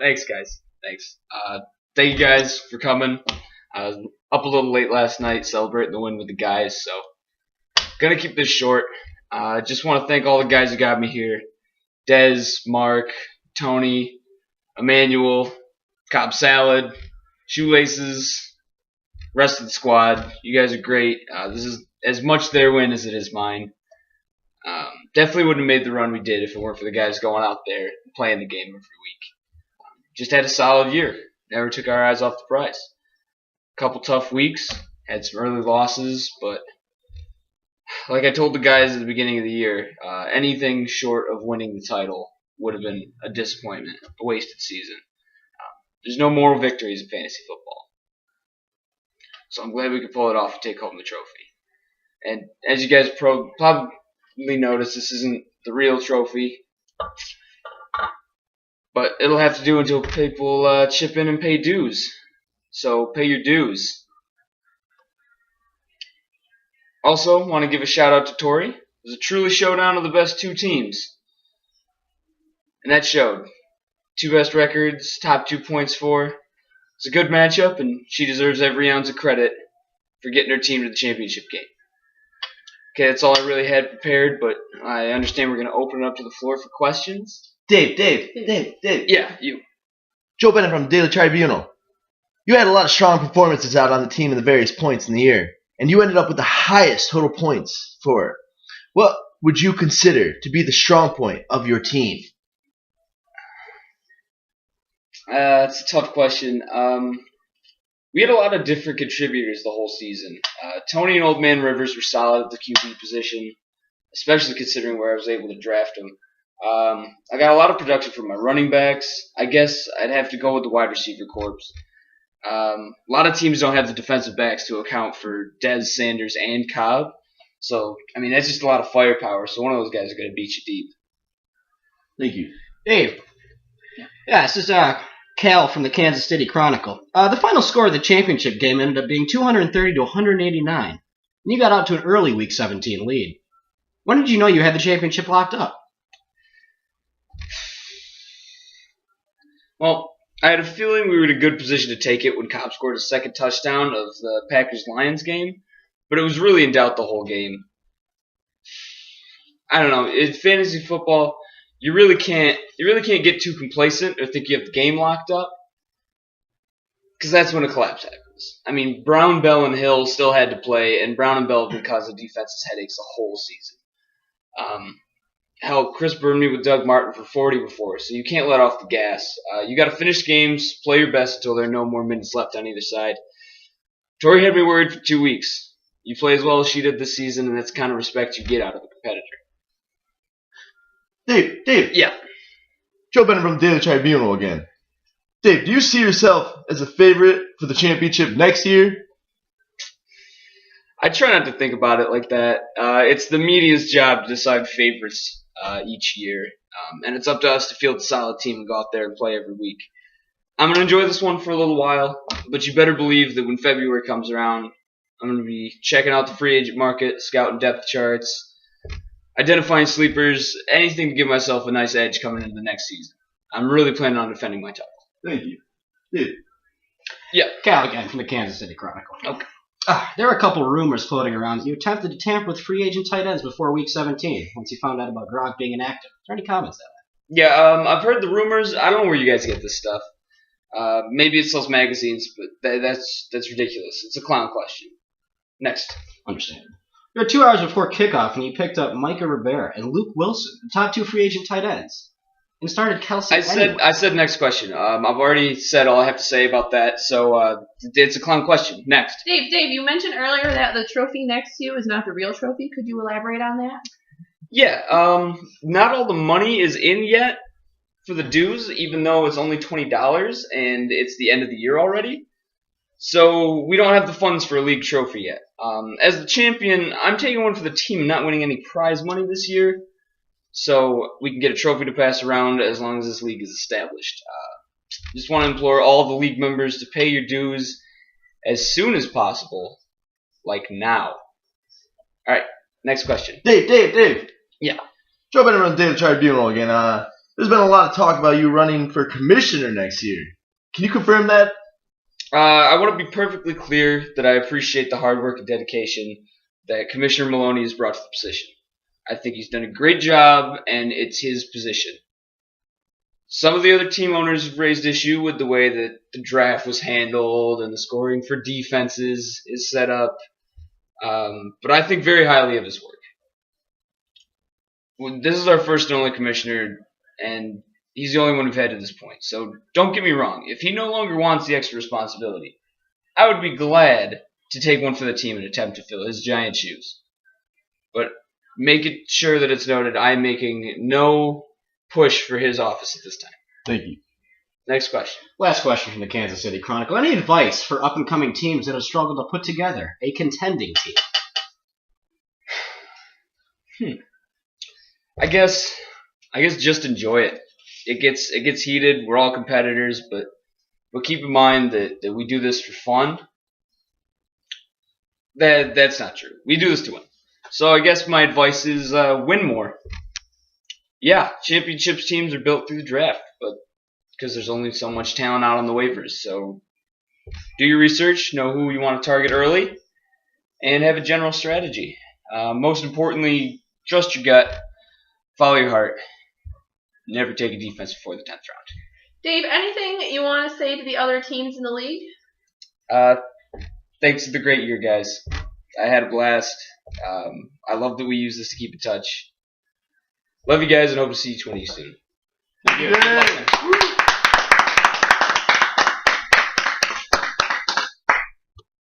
Thanks, guys. Thanks. Thank you guys for coming. I was up a little late last night celebrating the win with the guys, so gonna keep this short. Just want to thank all the guys who got me here. Dez, Mark, Tony, Emmanuel, Cobb Salad, Shoelaces, rest of the squad. You guys are great. This is as much their win as it is mine. Definitely wouldn't have made the run we did if it weren't for the guys going out there and playing the game every week. Just had a solid year. Never took our eyes off the prize. Couple tough weeks. Had some early losses, but like I told the guys at the beginning of the year, anything short of winning the title would have been a disappointment, a wasted season. There's no moral victories in fantasy football. So I'm glad we could pull it off and take home the trophy. And as you guys probably noticed, this isn't the real trophy. But it'll have to do until people chip in and pay dues. So pay your dues. Also, want to give a shout out to Tori. It was a truly showdown of the best two teams. And that showed. Two best records, top 2 points for. It's a good matchup, and she deserves every ounce of credit for getting her team to the championship game. Okay, that's all I really had prepared, but I understand we're going to open it up to the floor for questions. Dave. Yeah, you. Joe Bennett from Daily Tribunal. You had a lot of strong performances out on the team in the various points in the year, and you ended up with the highest total points for it. What would you consider to be the strong point of your team? That's a tough question. We had a lot of different contributors the whole season. Tony and Old Man Rivers were solid at the QB position, especially considering where I was able to draft them. I got a lot of production from my running backs. I guess I'd have to go with the wide receiver corps. A lot of teams don't have the defensive backs to account for Dez, Sanders, and Cobb. So, that's just a lot of firepower. So one of those guys are going to beat you deep. Thank you. Dave. Yeah, this is Cal from the Kansas City Chronicle. The final score of the championship game ended up being 230 to 189. And you got out to an early Week 17 lead. When did you know you had the championship locked up? Well, I had a feeling we were in a good position to take it when Cobb scored his second touchdown of the Packers-Lions game, but it was really in doubt the whole game. I don't know. In fantasy football, you really can't get too complacent or think you have the game locked up, because that's when a collapse happens. Brown, Bell, and Hill still had to play, and Brown and Bell have been causing defenses headaches the whole season. Hell, Chris burned me with Doug Martin for 40 before, so you can't let off the gas. You got to finish games, play your best until there are no more minutes left on either side. Tori had me worried for 2 weeks. You play as well as she did this season, and that's the kind of respect you get out of a competitor. Dave. Yeah. Joe Bennett from Daily Tribunal again. Dave, do you see yourself as a favorite for the championship next year? I try not to think about it like that. It's the media's job to decide favorites each year, and it's up to us to field a solid team and go out there and play every week. I'm going to enjoy this one for a little while, but you better believe that when February comes around, I'm going to be checking out the free agent market, scouting depth charts, identifying sleepers, anything to give myself a nice edge coming into the next season. I'm really planning on defending my title. Thank you. Dave. Yeah. Cal again from the Kansas City Chronicle. Okay. There were a couple of rumors floating around that you attempted to tamper with free agent tight ends before Week 17 once you found out about Gronk being inactive. Are there any comments on that? Yeah, I've heard the rumors. I don't know where you guys get this stuff. Maybe it's those magazines, but that's ridiculous. It's a clown question. Next. Understandable. You were 2 hours before kickoff and you picked up Micah Rivera and Luke Wilson, the top 2 free agent tight ends, and started Kelsey anyway. I said next question. I've already said all I have to say about that, so it's a clown question. Next. Dave, you mentioned earlier that the trophy next to you is not the real trophy. Could you elaborate on that? Yeah, not all the money is in yet for the dues, even though it's only $20 and it's the end of the year already. So we don't have the funds for a league trophy yet. As the champion, I'm taking one for the team, not winning any prize money this year. So we can get a trophy to pass around as long as this league is established. Just want to implore all the league members to pay your dues as soon as possible, like now. All right, next question. Dave. Yeah. Joe Bennett from Daily Tribunal again. There's been a lot of talk about you running for commissioner next year. Can you confirm that? I want to be perfectly clear that I appreciate the hard work and dedication that Commissioner Maloney has brought to the position. I think he's done a great job, and it's his position. Some of the other team owners have raised issue with the way that the draft was handled and the scoring for defenses is set up, but I think very highly of his work. Well, this is our first and only commissioner, and he's the only one we've had to this point. So don't get me wrong. If he no longer wants the extra responsibility, I would be glad to take one for the team and attempt to fill his giant shoes. But make it sure that it's noted I'm making no push for his office at this time. Thank you. Next question. Last question from the Kansas City Chronicle. Any advice for up-and-coming teams that have struggled to put together a contending team? I guess just enjoy it. It gets heated. We're all competitors, but keep in mind that we do this for fun. That's not true. We do this to win. So I guess my advice is win more. Yeah, championships teams are built through the draft, but because there's only so much talent out on the waivers. So do your research, know who you want to target early, and have a general strategy. Most importantly, trust your gut, follow your heart. Never take a defense before the 10th round. Dave, anything you want to say to the other teams in the league? Thanks for the great year, guys. I had a blast. I love that we use this to keep in touch. Love you guys and hope to see each one of you soon. Thank you.